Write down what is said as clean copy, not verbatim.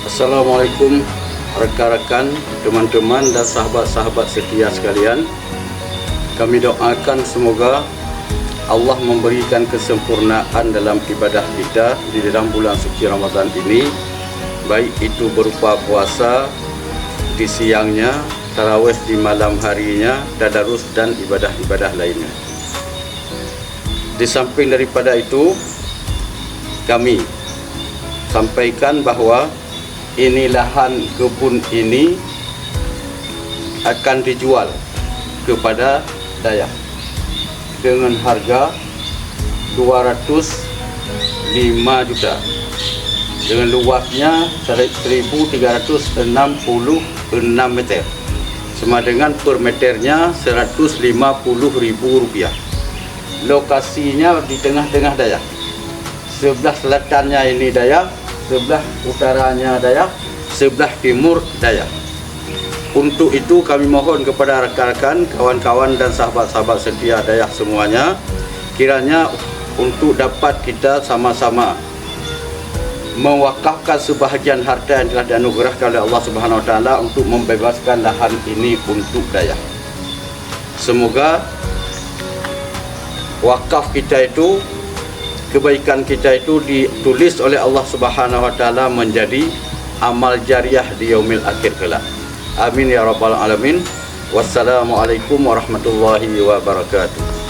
Assalamualaikum rekan-rekan, teman-teman dan sahabat-sahabat setia sekalian. Kami doakan semoga Allah memberikan kesempurnaan dalam ibadah kita di dalam bulan suci Ramadan ini, baik itu berupa puasa di siangnya, tarawih di malam harinya, tadarus dan ibadah-ibadah lainnya. Di samping daripada itu, kami sampaikan bahawa ini lahan kebun ini akan dijual kepada Dayak dengan harga 205 juta dengan luasnya 1366 meter, sama dengan per meternya Rp150.000. Lokasinya di tengah-tengah Dayak, sebelah selatannya ini Dayak, sebelah utaranya Dayak, sebelah timur Dayak. Untuk itu kami mohon kepada rekan-rekan, kawan-kawan dan sahabat-sahabat setia Dayak semuanya, kiranya untuk dapat kita sama-sama mewakafkan sebahagian harta yang telah dianugerahkan oleh Allah Subhanahu Wa Taala untuk membebaskan lahan ini untuk Dayak. Semoga wakaf kita itu, kebaikan kita itu ditulis oleh Allah Subhanahu Wa Taala menjadi amal jariah di yaumil akhir kelak. Amin ya rabbal alamin. Wassalamualaikum warahmatullahi wabarakatuh.